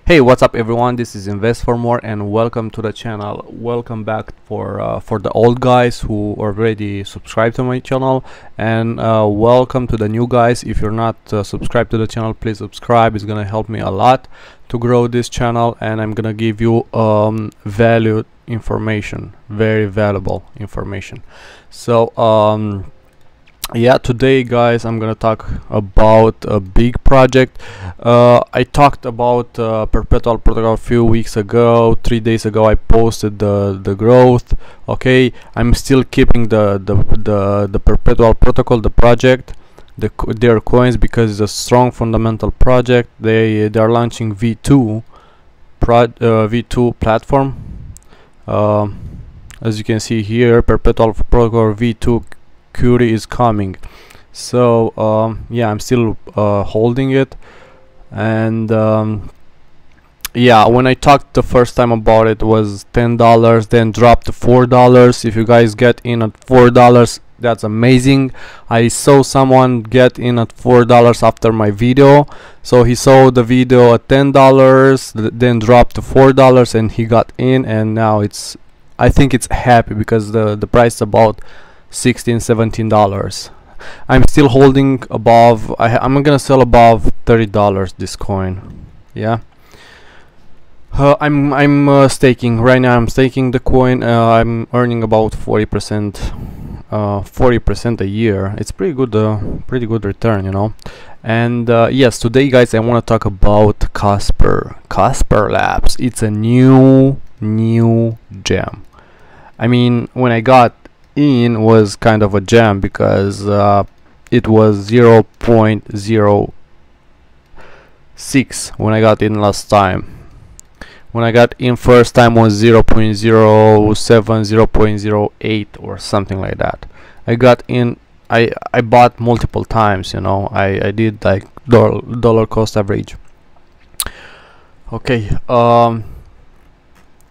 Hey, what's up everyone? This is Invest for More and welcome to the channel. Welcome back for the old guys who already subscribed to my channel, and welcome to the new guys. If you're not subscribed to the channel, please subscribe. It's gonna help me a lot to grow this channel, and I'm gonna give you valued information, very valuable information. So yeah, today guys I'm gonna talk about a big project. I talked about perpetual protocol a few weeks ago. 3 days ago I posted the growth. Okay, I'm still keeping the perpetual protocol, the project, their coins, because it's a strong fundamental project. They're launching V2 V2 platform. As you can see here, perpetual protocol V2 Curie is coming. So yeah, I'm still holding it, and yeah, when I talked the first time about it was $10, then dropped to $4. If you guys get in at $4, that's amazing. I saw someone get in at $4 after my video. So he saw the video at $10, then dropped to $4, and he got in, and now I think it's happy because the price is about $16-17. I'm still holding above. I'm gonna sell above $30 this coin. Yeah, I'm staking right now. I'm staking the coin. I'm earning about 40% a year. It's pretty good return, you know. And yes, today guys I want to talk about Casper Labs. It's a new gem. I mean, when I got in was kind of a jam because it was 0.06 when I got in last time. When I got in first time was 0.07, 0.08 or something like that. I got in, I bought multiple times, you know. I did like dollar cost average. Okay,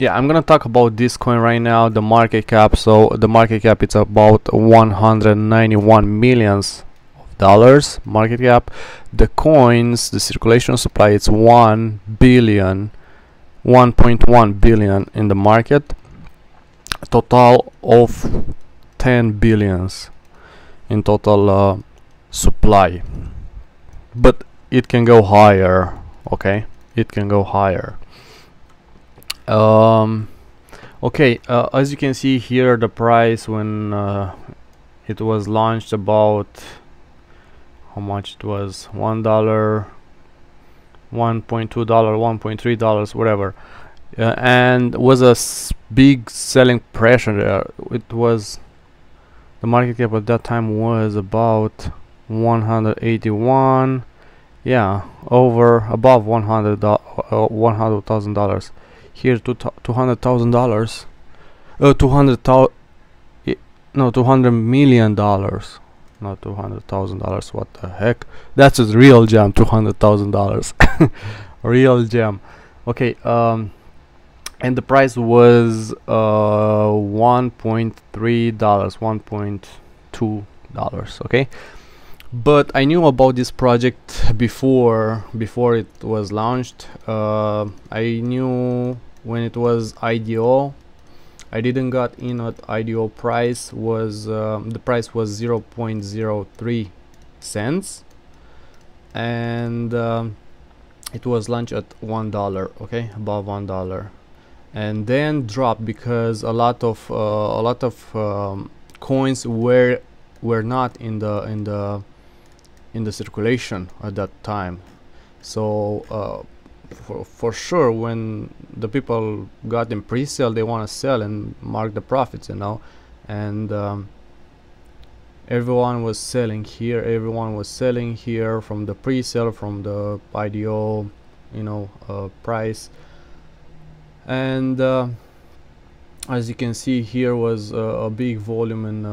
yeah, I'm gonna talk about this coin right now, the market cap. So the market cap, it's about $191 million market cap. The coins, the circulation supply, it's 1.1 billion in the market. A total of 10 billions in total supply, but it can go higher. Okay, it can go higher. Okay, as you can see here, the price when it was launched, about how much it was, $1, $1.2, $1.3, whatever, and was a big selling pressure there. It was, the market cap at that time was about 181, yeah, above $100,000. Here $200,000, $200 million, not $200,000. What the heck? That's a real gem. $200,000, real gem. Okay, and the price was $1.3, $1.2. Okay, but I knew about this project before it was launched. I knew when it was IDO. I didn't got in at IDO price. Was the price was 0.03 cents, and it was launched at $1. Okay, above $1, and then dropped because a lot of coins were not in the circulation at that time. So for sure, when the people got in pre-sale, they want to sell and mark the profits, you know. And everyone was selling here. Everyone was selling here from the pre-sale, from the IDO, you know, price. And as you can see here was a big volume and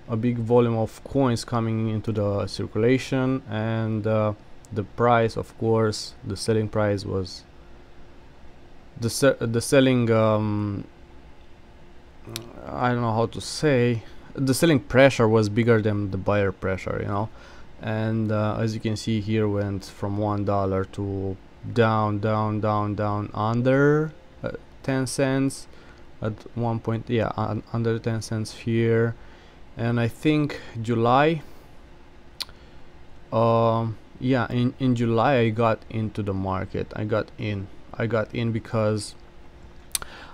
a big volume of coins coming into the circulation, and the price, of course, the selling price was the selling I don't know how to say, the selling pressure was bigger than the buyer pressure, you know. And as you can see here, went from $1 to down, down, down, down under 10 cents at one point. Yeah, under 10 cents here. And I think July, yeah, in July I got into the market. I got in because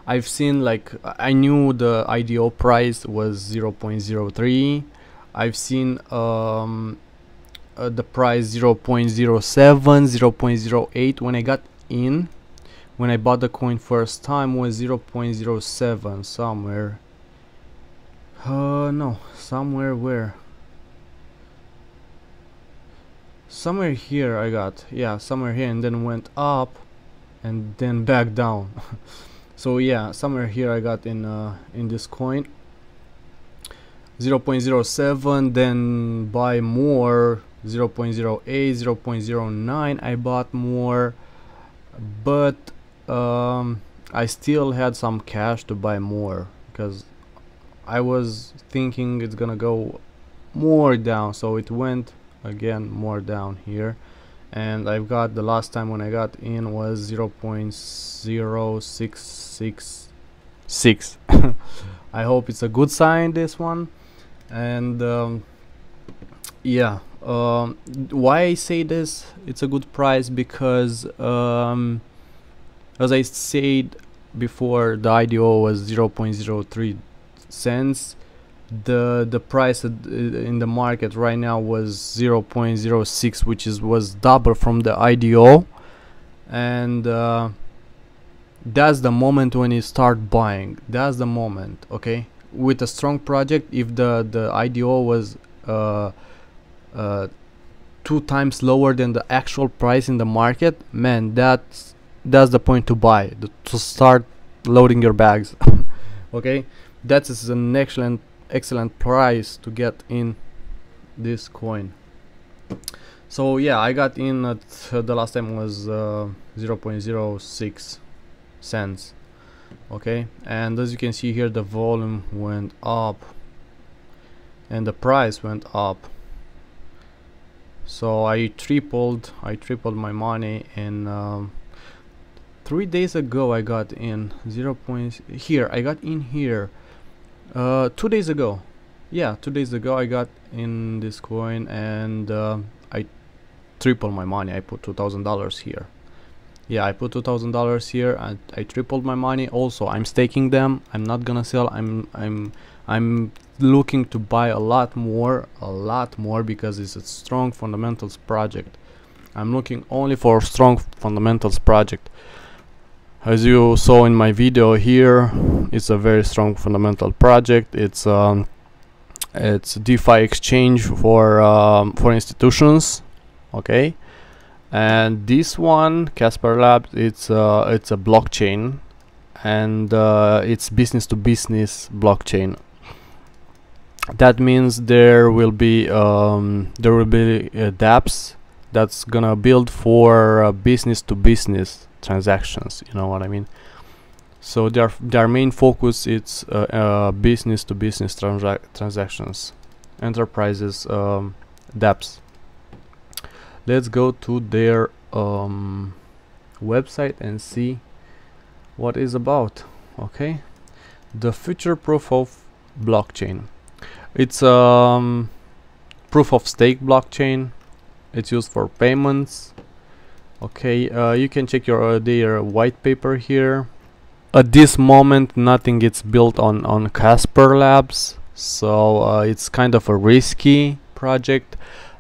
I've seen, like, I knew the IDO price was 0.03. I've seen the price 0.07, 0.08. When I got in, when I bought the coin first time, was 0.07 somewhere. No, somewhere where? Somewhere here I got, yeah, somewhere here, and then went up and then back down. So yeah, somewhere here I got in this coin 0.07, then buy more 0.08, 0.09. I bought more, but I still had some cash to buy more because I was thinking it's gonna go more down, so it went again more down here. And I've got, the last time when I got in was 0.0666. I hope it's a good sign, this one. And yeah, why I say this, it's a good price, because as I said before, the IDO was 0.03 cents. The price in the market right now was 0.06, which was double from the IDO. And that's the moment when you start buying. That's the moment, okay? With a strong project, if the IDO was 2 times lower than the actual price in the market, man, that's the point to buy, to start loading your bags. Okay, that is an excellent price to get in this coin. So yeah, I got in at the last time was 0.06 cents. Okay, and as you can see here, the volume went up and the price went up. So I tripled my money. And 3 days ago I got in here. I got in here 2 days ago. Yeah, 2 days ago I got in this coin, and I tripled my money. I put $2,000 here. Yeah, I put $2,000 here, and I tripled my money. Also, I'm staking them. I'm not gonna sell. I'm looking to buy a lot more, because it's a strong fundamentals project. I'm looking only for strong fundamentals project. As you saw in my video here, it's a very strong fundamental project. It's DeFi exchange for institutions. Okay. And this one, Casper Labs, it's a blockchain, and it's business to business blockchain. That means there will be DApps that's gonna build for business to business transactions. You know what I mean? So their main focus is business to business transactions, enterprises, DApps. Let's go to their website and see what it's about. Okay, the future proof of blockchain. It's proof of stake blockchain. It's used for payments. Okay, you can check their white paper here. At this moment, nothing gets built on Casper Labs, so it's kind of a risky project.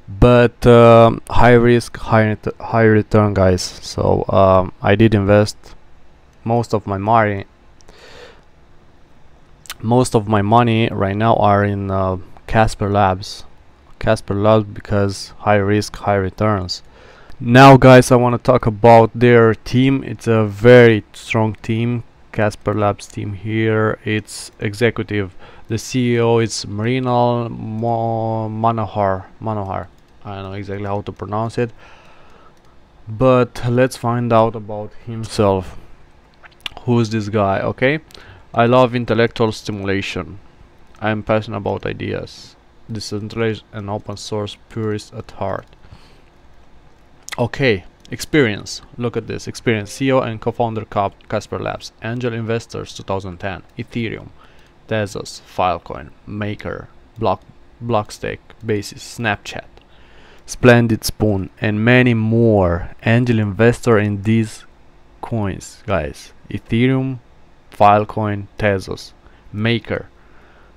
But high risk, high return, guys. So I did invest most of my money. Most of my money right now are in Casper Labs. Because high risk, high returns. Now, guys, I want to talk about their team. It's a very strong team. Casper Labs team here. It's executive. The CEO is Mrinal Manohar. I don't know exactly how to pronounce it, but let's find out about himself. Who's this guy? Okay, I love intellectual stimulation. I am passionate about ideas, decentralized and open source, purist at heart. Okay, Experience. Look at this. Experience. CEO and co-founder Casper Labs. Angel investors 2010. Ethereum. Tezos. Filecoin. Maker. Blockstake. Basis. Snapchat. Splendid Spoon. And many more. Angel investor in these coins, guys. Ethereum. Filecoin. Tezos. Maker.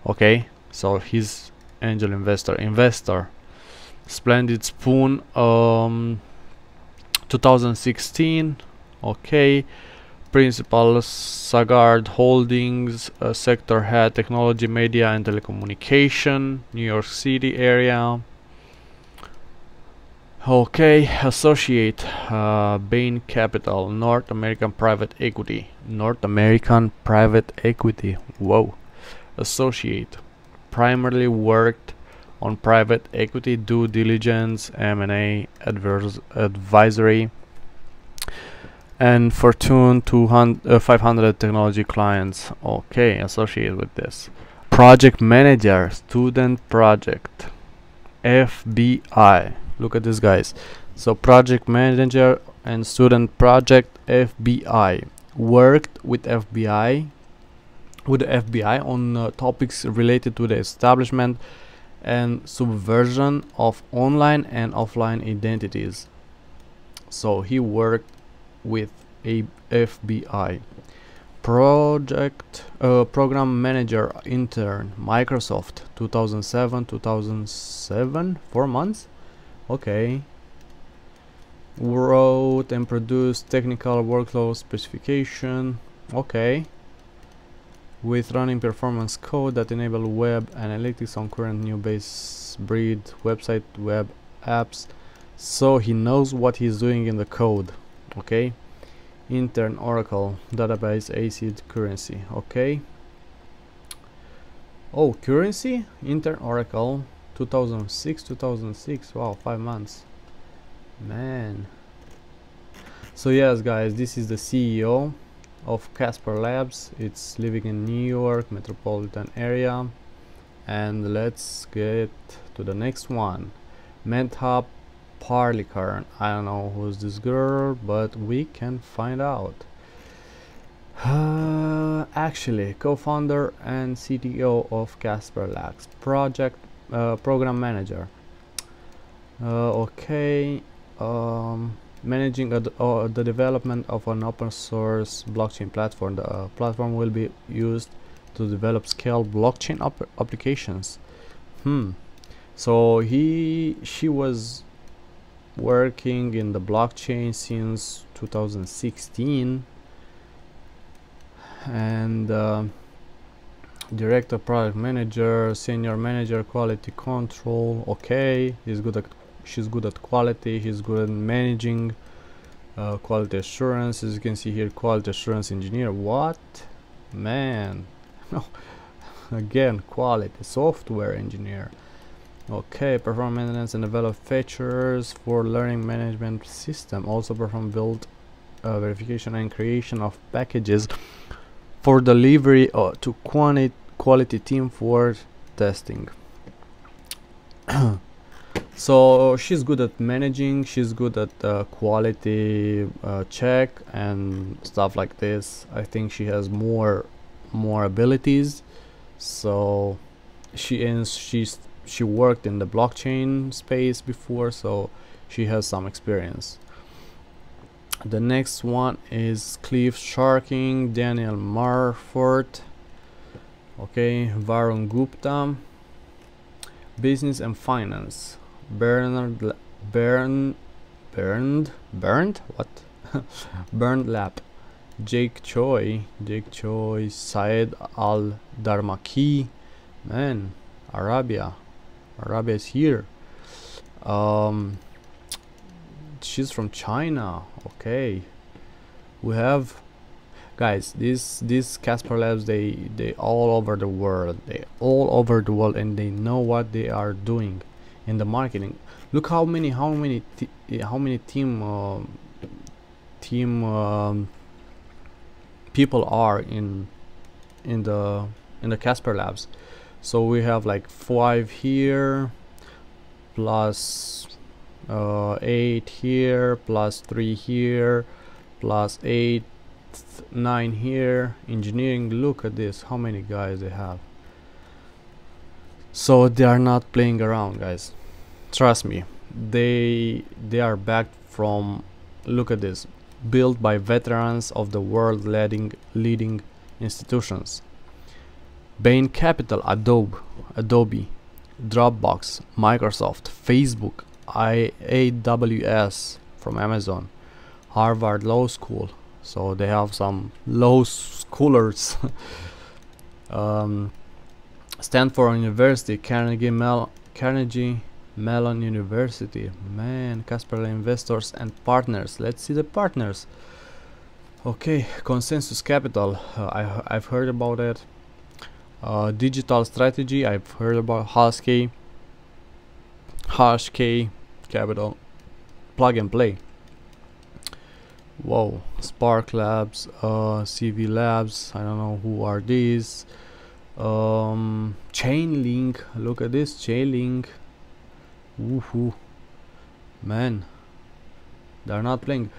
Okay. So he's angel investor. Splendid Spoon. 2016. Okay. Principal Sagard Holdings, sector head technology, media and telecommunication, New York City area. Okay. Associate, Bain Capital, North American private equity. Whoa. Associate, primarily worked on private equity due diligence, M&A, advisory, and Fortune 500 technology clients. Okay, associated with this. Project manager, student project, FBI. Look at this, guys. So project manager and student project, FBI. Worked with the FBI on topics related to the establishment and subversion of online and offline identities. So he worked with a FBI. Program manager intern, Microsoft 2007, 4 months. Okay. Wrote and produced technical workflow specification. Okay. With running performance code that enable web analytics on current new base breed website web apps. So he knows what he's doing in the code. Okay. Intern Oracle database ACID currency. Okay. Oh, currency intern Oracle 2006. Wow, 5 months, man. So yes, guys, this is the CEO of Casper Labs. It's living in New York metropolitan area. And let's get to the next one. Medhop Parlikar. I don't know who's this girl, but we can find out. Actually, co-founder and CTO of Casper Labs, program manager. Okay. Managing the development of an open source blockchain platform. The platform will be used to develop scaled blockchain applications. So she was working in the blockchain since 2016, and director, product manager, senior manager, quality control. Okay, she's good at quality. She's good at managing quality assurance. As you can see here, quality assurance engineer. What, man? No, again, quality software engineer. Okay, perform maintenance and develop features for learning management system. Also perform build verification and creation of packages for delivery to quality team for testing. So she's good at managing, she's good at quality check and stuff like this. I think she has more abilities. So she worked in the blockchain space before, so she has some experience. The next one is Cliff Sharking, Daniel Marfort. Okay, Varun Gupta, business and finance. Bernard Lap. Jake Choi, Syed Al Darmaki. Man, Arabia is here. She's from China. Okay, we have, guys, these Casper Labs, they all over the world, and they know what they are doing in the marketing. Look how many team people are in the Casper Labs. So we have like 5 here plus 8 here plus 3 here plus 8, 9 here. Engineering, look at this, how many guys they have. So they are not playing around, guys, trust me. They are backed from, look at this, built by veterans of the world leading institutions. Bain Capital, Adobe, Dropbox, Microsoft, Facebook, AWS from Amazon, Harvard Law School, so they have some law schoolers. Stanford University, Carnegie Mellon University, man, Casper Labs investors and partners. Let's see the partners. Okay, Consensus Capital, I've heard about it. Digital Strategy, I've heard about Hashkey Capital, Plug and Play. Whoa, Spark Labs, CV Labs, I don't know who are these. Chainlink, look at this, Chainlink. Woohoo, man, they're not playing.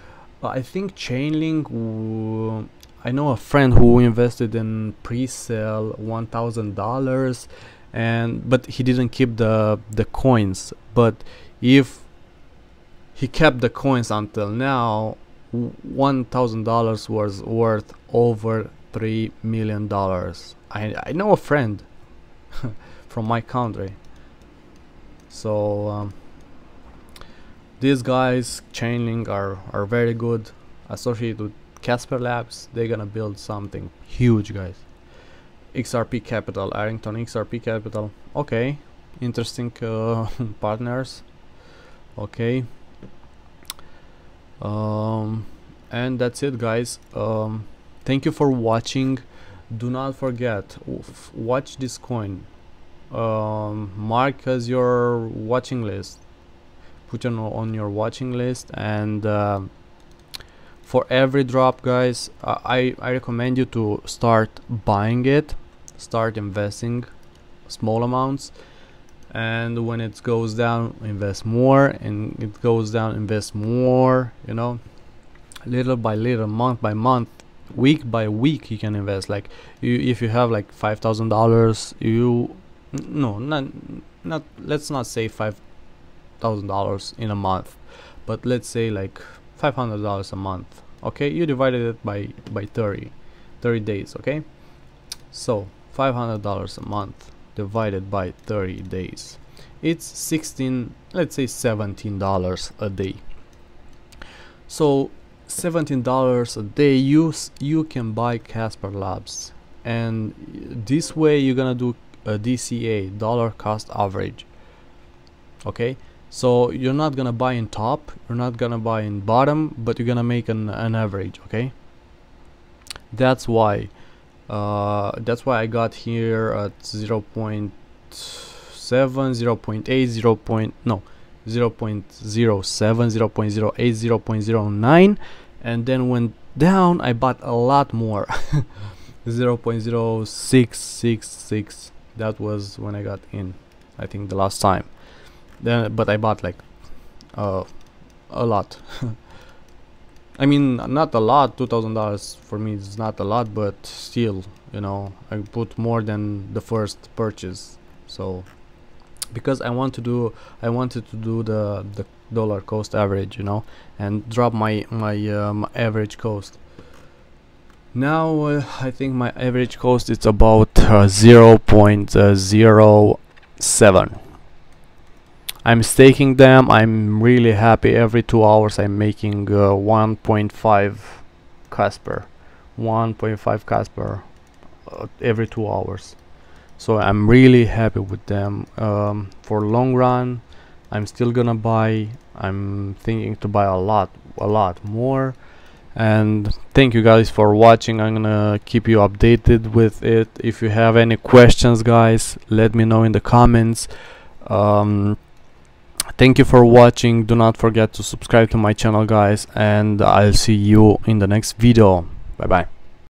I think Chainlink, I know a friend who invested in pre-sale $1,000, but he didn't keep the coins. But if he kept the coins until now, $1,000 was worth over $3 million. I know a friend from my country. So these guys, Chainlink, are very good, associated with Casper Labs. They're gonna build something huge, guys. XRP Capital, Arrington XRP Capital. Okay, interesting partners. Okay, and that's it, guys. Thank you for watching. Do not forget, watch this coin. Mark as your watching list, put it on your watching list, and for every drop, guys, I recommend you to start buying it, start investing small amounts, and when it goes down, invest more, and it goes down, invest more, you know, little by little, month by month, week by week. You can invest. Like if you have like $5,000, not let's not say $5,000 in a month, but let's say like $500 a month. Okay, you divided it by 30 days. Okay, so $500 a month divided by 30 days, it's 16, let's say $17 a day. So $17 a day, you can buy Casper Labs, and this way you're gonna do a DCA, dollar cost average. Okay, so you're not gonna buy in top, you're not gonna buy in bottom, but you're gonna make an average. Okay, that's why I got here at 0.7, 0.8, 0.07, 0.08, 0.09, and then went down. I bought a lot more. 0.0666, that was when I got in, I think, the last time. Then but I bought like a lot. I mean, not a lot. $2,000 for me is not a lot, but still, you know, I put more than the first purchase. So because I wanted to do the dollar cost average, you know, and drop my average cost. Now I think my average cost is about 0.07. I'm staking them. I'm really happy. Every 2 hours I'm making 1.5 Casper, 1.5 Casper every 2 hours. So I'm really happy with them. For long run, I'm still gonna buy. I'm thinking to buy a lot more. And thank you guys for watching. I'm gonna keep you updated with it. If you have any questions, guys, let me know in the comments. Thank you for watching. Do not forget to subscribe to my channel, guys, and I'll see you in the next video. Bye bye.